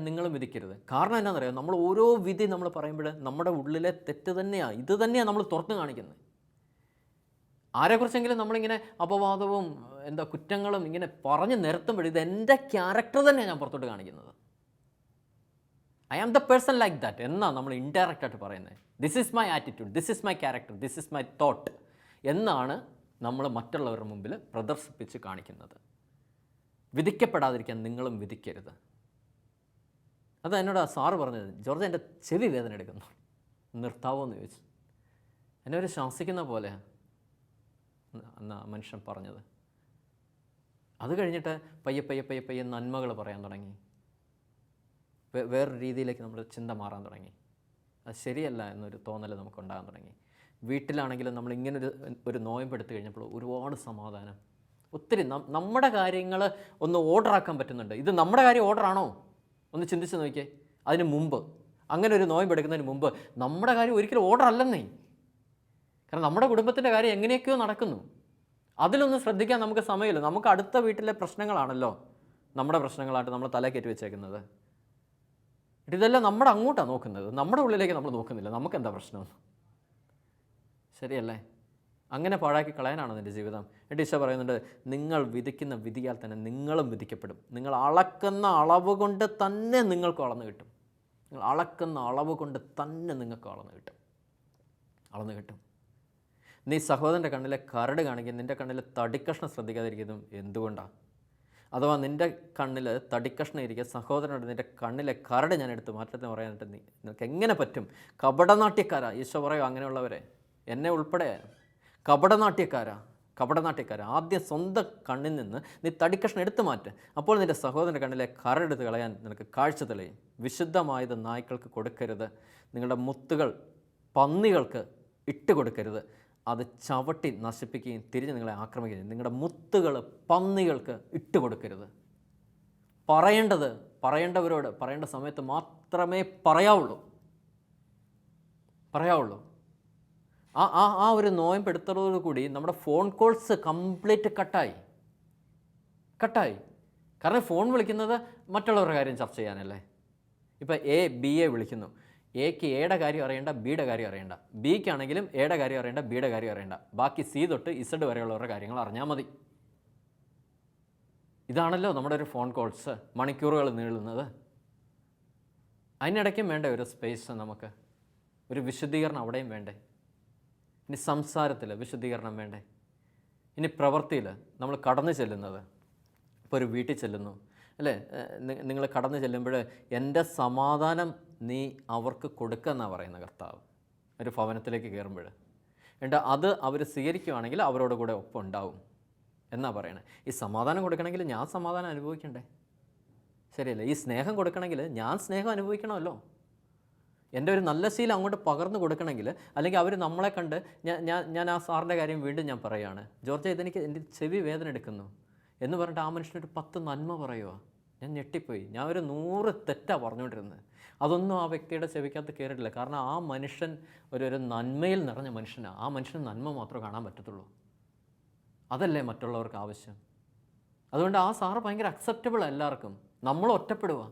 നിങ്ങളും വിധിക്കരുത്. കാരണം എന്നാണെന്നറിയാം, നമ്മൾ ഓരോ വിധി നമ്മൾ പറയുമ്പോൾ നമ്മുടെ ഉള്ളിലെ തെറ്റ് തന്നെയാണ്, ഇത് തന്നെയാണ് നമ്മൾ തുറന്നു കാണിക്കുന്നത്. ആരെക്കുറിച്ചെങ്കിലും നമ്മളിങ്ങനെ അപവാദവും കുറ്റങ്ങളും ഇങ്ങനെ പറഞ്ഞ് നിരത്തുമ്പോൾ ഇത് എൻ്റെ ക്യാരക്ടർ തന്നെയാണ് ഞാൻ പുറത്തോട്ട് കാണിക്കുന്നത്. I am the person like that എന്നാണ് നമ്മൾ ഇൻഡയറക്റ്റായിട്ട് പറയുന്നത്. This is my attitude, this is my character, this is my thought എന്നാണ് നമ്മൾ മറ്റുള്ളവരുടെ മുമ്പിൽ പ്രദർശിപ്പിച്ച് കാണിക്കുന്നത്. വിധിക്കപ്പെടാതിരിക്കാൻ നിങ്ങളും വിധിക്കരുത്. അത് എന്നോട് ആ സാറ് പറഞ്ഞത്. ജോർജ്, എൻ്റെ ചെവി വേദന എടുക്കുന്നു, നിർത്താവോ എന്ന് ചോദിച്ചു. എന്നെ ഒരു ശാസിക്കുന്ന പോലെയാണ് അന്ന് ആ മനുഷ്യൻ പറഞ്ഞത്. അത് കഴിഞ്ഞിട്ട് പയ്യെ പയ്യെ പയ്യെ പയ്യെ നന്മകൾ പറയാൻ തുടങ്ങി. വേറൊരു രീതിയിലേക്ക് നമ്മുടെ ചിന്ത മാറാൻ തുടങ്ങി. അത് ശരിയല്ല എന്നൊരു തോന്നൽ നമുക്കുണ്ടാകാൻ തുടങ്ങി. വീട്ടിലാണെങ്കിലും നമ്മളിങ്ങനൊരു ഒരു നോയമ്പെടുത്ത് കഴിഞ്ഞപ്പോൾ ഒരുപാട് സമാധാനം. ഒത്തിരി നമ്മുടെ കാര്യങ്ങൾ ഒന്ന് ഓർഡറാക്കാൻ പറ്റുന്നുണ്ട്. ഇത് നമ്മുടെ കാര്യം ഓർഡറാണോ ഒന്ന് ചിന്തിച്ച് നോക്കിയേ. അതിന് മുമ്പ്, അങ്ങനെ ഒരു നോയമ്പെടുക്കുന്നതിന് മുമ്പ് നമ്മുടെ കാര്യം ഒരിക്കലും ഓർഡർ അല്ലെന്നേ. കാരണം നമ്മുടെ കുടുംബത്തിൻ്റെ കാര്യം എങ്ങനെയൊക്കെയോ നടക്കുന്നു. അതിലൊന്നും ശ്രദ്ധിക്കാൻ നമുക്ക് സമയമില്ല. നമുക്ക് അടുത്ത വീട്ടിലെ പ്രശ്നങ്ങളാണല്ലോ നമ്മുടെ പ്രശ്നങ്ങളായിട്ട് നമ്മൾ തല കയറ്റി വെച്ചേക്കുന്നത്. ഇതെല്ലാം നമ്മുടെ അങ്ങോട്ടാണ് നോക്കുന്നത്, നമ്മുടെ ഉള്ളിലേക്ക് നമ്മൾ നോക്കുന്നില്ല. നമുക്കെന്താ പ്രശ്നം? ശരിയല്ലേ? അങ്ങനെ പാഴാക്കി കളയാനാണോ നിൻ്റെ ജീവിതം? എന്നിട്ട് ഈശോ പറയുന്നുണ്ട്, നിങ്ങൾ വിധിക്കുന്ന വിധിയാൽ തന്നെ നിങ്ങളും വിധിക്കപ്പെടും. നിങ്ങൾ അളക്കുന്ന അളവ് കൊണ്ട് തന്നെ നിങ്ങൾക്ക് അളന്ന് കിട്ടും. നിങ്ങൾ അളക്കുന്ന അളവ് കൊണ്ട് തന്നെ നിങ്ങൾക്ക് അളന്ന് കിട്ടും. നീ സഹോദരൻ്റെ കണ്ണിലെ കരട് കാണിക്കുക, നിൻ്റെ കണ്ണിലെ തടിക്കഷ്ണം ശ്രദ്ധിക്കാതിരിക്കുന്നതും എന്തുകൊണ്ടാണ്? അഥവാ നിൻ്റെ കണ്ണിൽ തടിക്കഷ്ണം ഇരിക്കുക, സഹോദരനോട് നിൻ്റെ കണ്ണിലെ കരട് ഞാൻ എടുത്ത് മാറ്റത്തിന് പറയാനായിട്ട് നിനക്ക് എങ്ങനെ പറ്റും? കപടനാട്യക്കാരാ ഈശോ പറയുക. അങ്ങനെയുള്ളവരെ, എന്നെ ഉൾപ്പെടെ കപടനാട്യക്കാരാ. ആദ്യം സ്വന്തം കണ്ണിൽ നിന്ന് നീ തടിക്കഷ്ണം എടുത്തു മാറ്റ്. അപ്പോൾ നിൻ്റെ സഹോദരൻ്റെ കണ്ണിലെ കരടെടുത്ത് കളയാൻ നിനക്ക് കാഴ്ച തെളിയും. വിശുദ്ധമായത് നായ്ക്കൾക്ക് കൊടുക്കരുത്, നിങ്ങളുടെ മുത്തുകൾ പന്നികൾക്ക് ഇട്ട് കൊടുക്കരുത്. അത് ചവിട്ടി നശിപ്പിക്കുകയും തിരിഞ്ഞ് നിങ്ങളെ ആക്രമിക്കുകയും. നിങ്ങളുടെ മുത്തുകൾ പന്നികൾക്ക് ഇട്ട് കൊടുക്കരുത്. പറയേണ്ടവരോട് പറയേണ്ട സമയത്ത് മാത്രമേ പറയാവുള്ളൂ. ആ ഒരു നോയമ്പെടുത്തതോടുകൂടി നമ്മുടെ ഫോൺ കോൾസ് കംപ്ലീറ്റ് കട്ടായി. കാരണം ഫോൺ വിളിക്കുന്നത് മറ്റുള്ളവരുടെ കാര്യം ചർച്ച ചെയ്യാനല്ലേ. ഇപ്പം എ ബിയെ വിളിക്കുന്നു. എക്ക് എയുടെ കാര്യം അറിയണ്ട, ബിയുടെ കാര്യം അറിയണ്ട. ബിക്കാണെങ്കിലും എയുടെ കാര്യം അറിയണ്ട, ബിയുടെ കാര്യം അറിയണ്ട. ബാക്കി സി തൊട്ട് ഇസഡ് വരെയുള്ളവരുടെ കാര്യങ്ങൾ അറിഞ്ഞാൽ മതി. ഇതാണല്ലോ നമ്മുടെ ഒരു ഫോൺ കോൾസ് മണിക്കൂറുകൾ നീളുന്നത്. അതിനിടയ്ക്കും വേണ്ടേ ഒരു സ്പേസ്, നമുക്ക് ഒരു വിശുദ്ധീകരണം അവിടെയും വേണ്ടേ. ഇനി സംസാരത്തിൽ വിശുദ്ധീകരണം വേണ്ടേ. ഇനി പ്രവൃത്തിയിൽ നമ്മൾ കടന്നു ചെല്ലുന്നത്, ഇപ്പോൾ ഒരു വീട്ടിൽ ചെല്ലുന്നു അല്ലേ, നിങ്ങൾ കടന്നു ചെല്ലുമ്പോൾ എൻ്റെ സമാധാനം നീ അവർക്ക് കൊടുക്കുക എന്നാണ് പറയുന്നത് കർത്താവ്. ഒരു ഭവനത്തിലേക്ക് കയറുമ്പോൾ എന്നിട്ട് അത് അവർ സ്വീകരിക്കുകയാണെങ്കിൽ അവരോട് കൂടെ ഒപ്പം ഉണ്ടാവും എന്നാണ് പറയണത്. ഈ സമാധാനം കൊടുക്കണമെങ്കിൽ ഞാൻ സമാധാനം അനുഭവിക്കണ്ടേ? ശരിയല്ലേ? ഈ സ്നേഹം കൊടുക്കണമെങ്കിൽ ഞാൻ സ്നേഹം അനുഭവിക്കണമല്ലോ. എൻ്റെ ഒരു നല്ല ശീലം അങ്ങോട്ട് പകർന്നു കൊടുക്കണമെങ്കിൽ, അല്ലെങ്കിൽ അവർ നമ്മളെ കണ്ട് ഞാൻ ആ സാറിൻ്റെ കാര്യം വീണ്ടും ഞാൻ പറയുകയാണ്, ജോർജ് ഇതെനിക്ക് എൻ്റെ ചെവി വേദന എടുക്കുന്നു എന്ന് പറഞ്ഞിട്ട് ആ മനുഷ്യനൊരു 10 നന്മ പറയുക. ഞാൻ ഞെട്ടിപ്പോയി. ഞാൻ ഒരു 100 തെറ്റാണ് പറഞ്ഞുകൊണ്ടിരുന്നത്. അതൊന്നും ആ വ്യക്തിയുടെ ചെവിക്കകത്ത് കയറിയിട്ടില്ല. കാരണം ആ മനുഷ്യൻ ഒരു നന്മയിൽ നിറഞ്ഞ മനുഷ്യനാണ്. ആ മനുഷ്യന് നന്മ മാത്രമേ കാണാൻ പറ്റത്തുള്ളൂ. അതല്ലേ മറ്റുള്ളവർക്ക് ആവശ്യം. അതുകൊണ്ട് ആ സാറ് ഭയങ്കര അക്സെപ്റ്റബിൾ എല്ലാവർക്കും. നമ്മൾ ഒറ്റപ്പെടുക.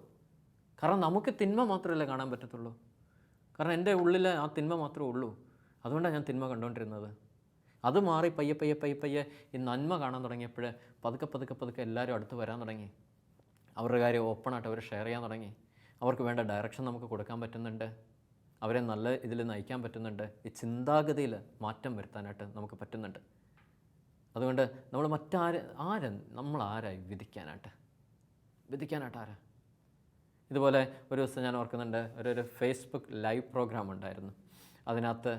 കാരണം നമുക്ക് തിന്മ മാത്രമല്ലേ കാണാൻ പറ്റത്തുള്ളൂ. കാരണം എൻ്റെ ഉള്ളിൽ ആ തിന്മ മാത്രമേ ഉള്ളൂ. അതുകൊണ്ടാണ് ഞാൻ തിന്മ കണ്ടുകൊണ്ടിരുന്നത്. അത് മാറി പയ്യെ ഈ നന്മ കാണാൻ തുടങ്ങിയപ്പോൾ പതുക്കെ എല്ലാവരും അടുത്ത് വരാൻ തുടങ്ങി. അവരുടെ കാര്യം ഓപ്പണായിട്ട് അവർ ഷെയർ ചെയ്യാൻ തുടങ്ങി. അവർക്ക് വേണ്ട ഡയറക്ഷൻ നമുക്ക് കൊടുക്കാൻ പറ്റുന്നുണ്ട്. അവരെ നല്ല ഇതിൽ നയിക്കാൻ പറ്റുന്നുണ്ട്. ഈ ചിന്താഗതിയിൽ മാറ്റം വരുത്താനായിട്ട് നമുക്ക് പറ്റുന്നുണ്ട്. അതുകൊണ്ട് നമ്മൾ നമ്മൾ ആരായി വിധിക്കാനായിട്ട് ആരാ? ഇതുപോലെ ഒരു ദിവസം ഞാൻ ഓർക്കുന്നുണ്ട്, ഒരു ഫേസ്ബുക്ക് ലൈവ് പ്രോഗ്രാം ഉണ്ടായിരുന്നു. അതിനകത്ത്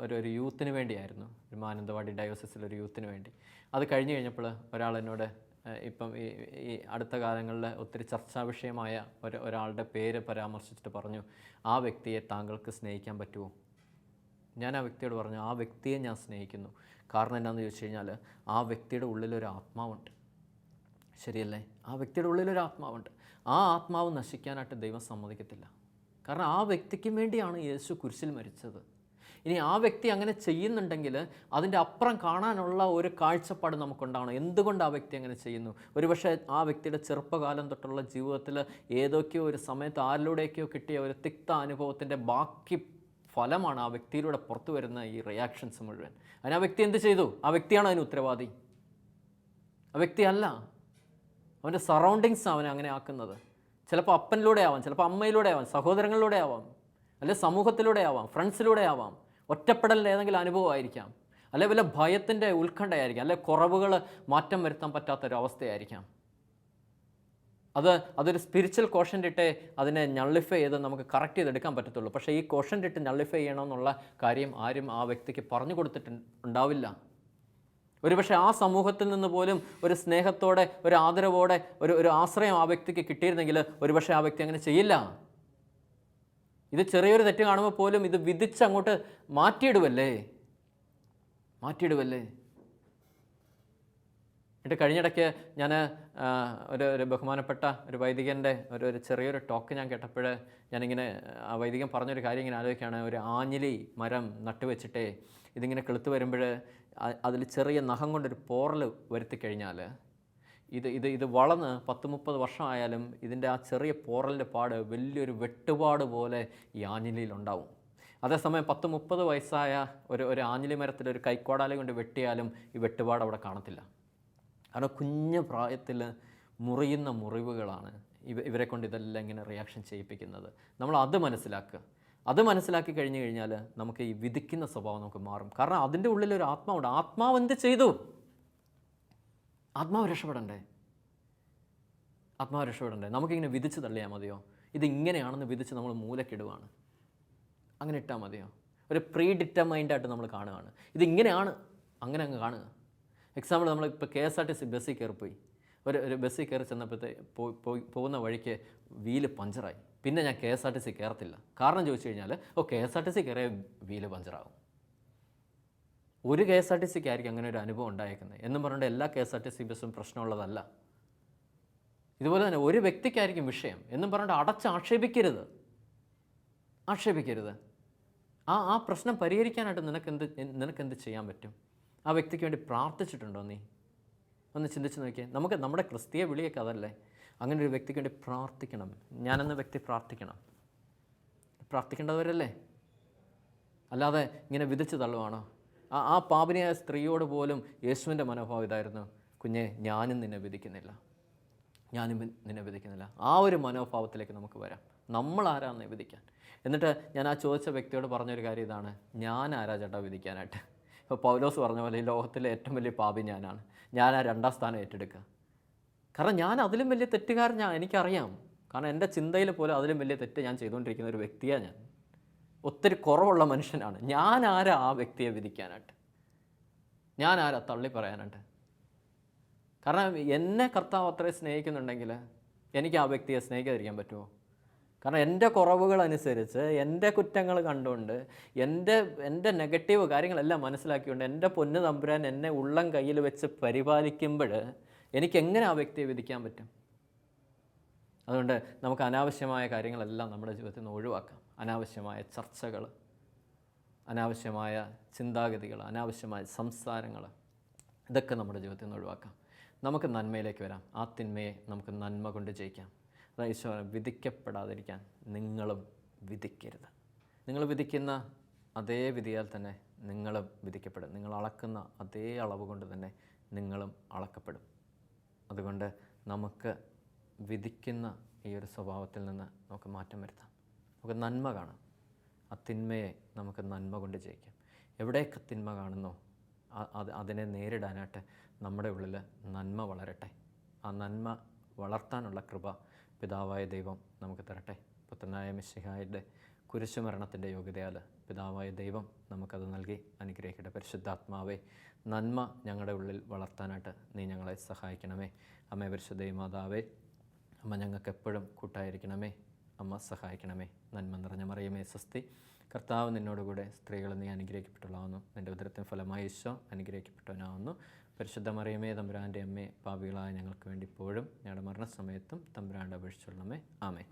ഒരു യൂത്തിന് വേണ്ടിയായിരുന്നു, ഒരു മാനന്തവാടി ഡയോസിസിലൊരു യൂത്തിന് വേണ്ടി. അത് കഴിഞ്ഞപ്പോൾ ഒരാൾ എന്നോട് ഇപ്പം ഈ അടുത്ത കാലങ്ങളിൽ ഒത്തിരി ചർച്ചാ വിഷയമായ ഒരാളുടെ പേര് പരാമർശിച്ചിട്ട് പറഞ്ഞു, ആ വ്യക്തിയെ താങ്കൾക്ക് സ്നേഹിക്കാൻ പറ്റുമോ? ഞാൻ ആ വ്യക്തിയോട് പറഞ്ഞു, ആ വ്യക്തിയെ ഞാൻ സ്നേഹിക്കുന്നു. കാരണം എന്താണെന്ന് ചോദിച്ചു കഴിഞ്ഞാൽ, ആ വ്യക്തിയുടെ ഉള്ളിലൊരു ആത്മാവുണ്ട്. ശരിയല്ലേ? ആ വ്യക്തിയുടെ ഉള്ളിലൊരു ആത്മാവുണ്ട്. ആ ആത്മാവ് നശിക്കാനായിട്ട് ദൈവം സമ്മതിക്കത്തില്ല. കാരണം ആ വ്യക്തിക്ക് വേണ്ടിയാണ് യേശു കുരിശിൽ മരിച്ചത്. ഇനി ആ വ്യക്തി അങ്ങനെ ചെയ്യുന്നുണ്ടെങ്കിൽ അതിൻ്റെ അപ്പുറം കാണാനുള്ള ഒരു കാഴ്ചപ്പാട് നമുക്കുണ്ടാവണം. എന്തുകൊണ്ട് ആ വ്യക്തി അങ്ങനെ ചെയ്യുന്നു? ഒരുപക്ഷെ ആ വ്യക്തിയുടെ ചെറുപ്പകാലം തൊട്ടുള്ള ജീവിതത്തിൽ ഏതൊക്കെയോ ഒരു സമയത്ത് ആരിലൂടെയൊക്കെയോ കിട്ടിയ ഒരു തിക്ത അനുഭവത്തിൻ്റെ ബാക്കി ഫലമാണ് ആ വ്യക്തിയിലൂടെ പുറത്തു വരുന്ന ഈ റിയാക്ഷൻസ് മുഴുവൻ. അതിന് ആ വ്യക്തി എന്ത് ചെയ്തു? ആ വ്യക്തിയാണ് അതിന് ഉത്തരവാദി. ആ വ്യക്തിയല്ല, അവൻ്റെ സറൗണ്ടിങ്സ് അവനെ അങ്ങനെ ആക്കുന്നത്. ചിലപ്പോൾ അപ്പനിലൂടെ ആവാം, ചിലപ്പോൾ അമ്മയിലൂടെ ആവാം, സഹോദരങ്ങളിലൂടെ ആവാം, അല്ലെങ്കിൽ സമൂഹത്തിലൂടെ ആവാം, ഫ്രണ്ട്സിലൂടെ ആവാം. ഒറ്റപ്പെടലിൻ്റെ ഏതെങ്കിലും അനുഭവമായിരിക്കാം, അല്ലെങ്കിൽ വല്ല ഭയത്തിൻ്റെ ഉത്കണ്ഠയായിരിക്കാം, അല്ലെങ്കിൽ കുറവുകൾ മാറ്റം വരുത്താൻ പറ്റാത്തൊരവസ്ഥയായിരിക്കാം. അതൊരു സ്പിരിച്വൽ കോഷൻ്റ് ഇട്ടേ അതിനെ ഞള്ളിഫൈ ചെയ്ത് നമുക്ക് കറക്റ്റ് ചെയ്തെടുക്കാൻ പറ്റത്തുള്ളൂ. പക്ഷേ ഈ കോഷൻ്റ് ഇട്ട് ഞള്ളിഫൈ ചെയ്യണമെന്നുള്ള കാര്യം ആരും ആ വ്യക്തിക്ക് പറഞ്ഞു കൊടുത്തിട്ടുണ്ടാവില്ല. ഒരുപക്ഷെ ആ സമൂഹത്തിൽ നിന്ന് പോലും ഒരു സ്നേഹത്തോടെ, ഒരു ആദരവോടെ, ഒരു ആശ്രയം ആ വ്യക്തിക്ക് കിട്ടിയിരുന്നെങ്കിൽ ഒരുപക്ഷെ ആ വ്യക്തി അങ്ങനെ ചെയ്യില്ല. ഇത് ചെറിയൊരു തെറ്റ് കാണുമ്പോൾ പോലും ഇത് വിധിച്ച് അങ്ങോട്ട് മാറ്റിയിടുവല്ലേ. എന്നിട്ട് കഴിഞ്ഞിടയ്ക്ക് ഞാൻ ഒരു ബഹുമാനപ്പെട്ട ഒരു വൈദികൻ്റെ ഒരു ചെറിയൊരു ടോക്ക് ഞാൻ കേട്ടപ്പോൾ ഞാനിങ്ങനെ ആ വൈദികൻ പറഞ്ഞൊരു കാര്യം ഇങ്ങനെ ആലോചിക്കുകയാണ്. ഒരു ആഞ്ഞിലി മരം നട്ടുവെച്ചിട്ടേ ഇതിങ്ങനെ കിളുത്ത് വരുമ്പോൾ അതിൽ ചെറിയ നഖം കൊണ്ടൊരു പോറൽ വരുത്തി കഴിഞ്ഞാൽ ഇത് വളർന്ന് 10-30 വർഷമായാലും ഇതിൻ്റെ ആ ചെറിയ പോറലിൻ്റെ പാട് വലിയൊരു വെട്ടുപാട് പോലെ ഈ ആഞ്ഞിലിയിലുണ്ടാവും. അതേസമയം 10-30 വയസ്സായ ഒരു ആഞ്ഞിലി മരത്തിൽ ഒരു കൈക്കോടാല കൊണ്ട് വെട്ടിയാലും ഈ വെട്ടുപാട് അവിടെ കാണത്തില്ല. കാരണം കുഞ്ഞു പ്രായത്തിൽ മുറിയുന്ന മുറിവുകളാണ് ഇവരെ കൊണ്ട് ഇതെല്ലാം ഇങ്ങനെ റിയാക്ഷൻ ചെയ്യിപ്പിക്കുന്നത്. നമ്മൾ അത് മനസ്സിലാക്കി കഴിഞ്ഞു കഴിഞ്ഞാൽ നമുക്ക് ഈ വിധിക്കുന്ന സ്വഭാവം നമുക്ക് മാറും. കാരണം അതിൻ്റെ ഉള്ളിലൊരു ആത്മാവുണ്ട്. ആത്മാവ് എന്ത് ചെയ്തു? ആത്മാവ് രക്ഷപ്പെടണ്ടേ? നമുക്കിങ്ങനെ വിധിച്ച് തള്ളിയാൽ മതിയോ? ഇതിങ്ങനെയാണെന്ന് വിധിച്ച് നമ്മൾ മൂലക്കിടുവാണ്. അങ്ങനെ ഇട്ടാൽ മതിയോ? ഒരു പ്രീ ഡിറ്റർമൈൻഡായിട്ട് നമ്മൾ കാണുകയാണ്. ഇതിങ്ങനെയാണ്, അങ്ങനെ അങ്ങ് കാണുക. എക്സാമ്പിൾ, നമ്മളിപ്പോൾ KSRTC ബസ്സിൽ കയറിപ്പോയി. ഒരു ബസ്സിൽ കയറി ചെന്നപ്പോഴത്തെ പോകുന്ന വഴിക്ക് വീല് പഞ്ചറായി. പിന്നെ ഞാൻ KSRTC കയറത്തില്ല. കാരണം ചോദിച്ചു കഴിഞ്ഞാൽ KSRTC കയറിയ വീല് പഞ്ചറാകും. ഒരു KSRTCക്കായിരിക്കും അങ്ങനെ ഒരു അനുഭവം ഉണ്ടായേക്കുന്നത് എന്നും പറഞ്ഞുകൊണ്ട് എല്ലാ KSRTC ബസ്സും പ്രശ്നമുള്ളതല്ല. ഇതുപോലെ തന്നെ ഒരു വ്യക്തിക്കായിരിക്കും വിഷയം എന്നും പറഞ്ഞുകൊണ്ട് ആക്ഷേപിക്കരുത്. ആ പ്രശ്നം പരിഹരിക്കാനായിട്ട് നിനക്കെന്ത് ചെയ്യാൻ പറ്റും? ആ വ്യക്തിക്ക് വേണ്ടി പ്രാർത്ഥിച്ചിട്ടുണ്ടോ നീ? ഒന്ന് ചിന്തിച്ച് നോക്കിയേ. നമ്മുടെ ക്രിസ്തീയ വിളിയൊക്കെ അതല്ലേ? അങ്ങനെ ഒരു വ്യക്തിക്ക് വേണ്ടി പ്രാർത്ഥിക്കണം. ഞാനെന്ന വ്യക്തി പ്രാർത്ഥിക്കേണ്ടവരല്ലേ? അല്ലാതെ ഇങ്ങനെ വിധിച്ച് തള്ളുവാണോ? ആ പാപിനിയായ സ്ത്രീയോട് പോലും യേശുവിൻ്റെ മനോഭാവം ഇതായിരുന്നു: കുഞ്ഞെ, ഞാനും നിന്നെ വിധിക്കുന്നില്ല. ആ ഒരു മനോഭാവത്തിലേക്ക് നമുക്ക് വരാം. നമ്മൾ ആരാന്ന് വിധിക്കാൻ? എന്നിട്ട് ഞാൻ ആ ചോദിച്ച വ്യക്തിയോട് പറഞ്ഞൊരു കാര്യം ഇതാണ്: ഞാൻ ആരാ ചേട്ടാ വിധിക്കാനായിട്ട്? ഇപ്പോൾ പൗലോസ് പറഞ്ഞ പോലെ ഈ ലോകത്തിലെ ഏറ്റവും വലിയ പാപി ഞാനാണ്. ഞാൻ ആ 2ാം സ്ഥാനം ഏറ്റെടുക്കുക. കാരണം ഞാൻ അതിലും വലിയ തെറ്റുകാരൻ എനിക്കറിയാം. കാരണം എൻ്റെ ചിന്തയിൽ പോലും അതിലും വലിയ തെറ്റ് ഞാൻ ചെയ്തുകൊണ്ടിരിക്കുന്ന ഒരു വ്യക്തിയാണ് ഞാൻ. ഒത്തിരി കുറവുള്ള മനുഷ്യനാണ്. ഞാൻ ആരാ ആ വ്യക്തിയെ വിധിക്കാനായിട്ട്? ഞാൻ ആരാ തള്ളി പറയാനായിട്ട്? കാരണം എന്നെ കർത്താവ് അത്രയും സ്നേഹിക്കുന്നുണ്ടെങ്കിൽ എനിക്ക് ആ വ്യക്തിയെ സ്നേഹിക്കാതിരിക്കാൻ പറ്റുമോ? കാരണം എൻ്റെ കുറവുകളനുസരിച്ച്, എൻ്റെ കുറ്റങ്ങൾ കണ്ടുകൊണ്ട്, എൻ്റെ നെഗറ്റീവ് കാര്യങ്ങളെല്ലാം മനസ്സിലാക്കിക്കൊണ്ട് എൻ്റെ പൊന്നു തമ്പുരാൻ എന്നെ ഉള്ളം കയ്യിൽ വെച്ച് പരിപാലിക്കുമ്പോൾ എനിക്കെങ്ങനെ ആ വ്യക്തിയെ വിധിക്കാൻ പറ്റും? അതുകൊണ്ട് നമുക്ക് അനാവശ്യമായ കാര്യങ്ങളെല്ലാം നമ്മുടെ ജീവിതത്തിൽ നിന്ന് ഒഴിവാക്കാം. അനാവശ്യമായ ചർച്ചകൾ, അനാവശ്യമായ ചിന്താഗതികൾ, അനാവശ്യമായ സംസാരങ്ങൾ, ഇതൊക്കെ നമ്മുടെ ജീവിതത്തിൽ നിന്ന് ഒഴിവാക്കാം. നമുക്ക് നന്മയിലേക്ക് വരാം. ആ തിന്മയെ നമുക്ക് നന്മ കൊണ്ട് ജയിക്കാം. അതായത് ഈശോനെ വിധിക്കപ്പെടാതിരിക്കാൻ നിങ്ങളും വിധിക്കരുത്. നിങ്ങൾ വിധിക്കുന്ന അതേ വിധിയാൽ തന്നെ നിങ്ങളും വിധിക്കപ്പെടും. നിങ്ങൾ അളക്കുന്ന അതേ അളവ് കൊണ്ട് തന്നെ നിങ്ങളും അളക്കപ്പെടും. അതുകൊണ്ട് നമുക്ക് വിധിക്കുന്ന ഈ ഒരു സ്വഭാവത്തിൽ നിന്ന് നമുക്ക് മാറ്റം വരുത്താം. നമുക്ക് നന്മ കാണാം. ആ തിന്മയെ നമുക്ക് നന്മ കൊണ്ട് ജയിക്കാം. എവിടെയൊക്കെ തിന്മ കാണുന്നോ അതിനെ നേരിടാനായിട്ട് നമ്മുടെ ഉള്ളിൽ നന്മ വളരട്ടെ. ആ നന്മ വളർത്താനുള്ള കൃപ പിതാവായ ദൈവം നമുക്ക് തരട്ടെ. പുത്രനായ മിശിഹായുടെ കുരിശുമരണത്തിൻ്റെ യോഗ്യതയാൽ പിതാവായ ദൈവം നമുക്കത് നൽകി അനുഗ്രഹിക്കട്ടെ. പരിശുദ്ധാത്മാവേ, നന്മ ഞങ്ങളുടെ ഉള്ളിൽ വളർത്താനായിട്ട് നീ ഞങ്ങളെ സഹായിക്കണമേ. അമ്മേ പരിശുദ്ധ മാതാവേ, അമ്മ ഞങ്ങൾക്ക് എപ്പോഴും കൂട്ടായിരിക്കണമേ. അമ്മ സഹായിക്കണമേ. നന്മ നിറഞ്ഞ മറിയമേ സ്വസ്തി, കർത്താവ് നിന്നോടുകൂടെ സ്ത്രീകൾ നീ അനുഗ്രഹിക്കപ്പെട്ടുള്ളാവുന്നു. നിൻ്റെ ഉദരത്തിന് ഫലമായി ഈശോ അനുഗ്രഹിക്കപ്പെട്ടവനാവുന്നു. പരിശുദ്ധ മറിയമേ, തമ്പുരാൻ്റെ അമ്മേ, പാപികളായ ഞങ്ങൾക്ക് വേണ്ടി ഇപ്പോഴും ഞങ്ങളുടെ മരണസമയത്തും തമ്പുരാൻ്റെ അപേക്ഷിച്ചുള്ളമേ. ആമേൻ.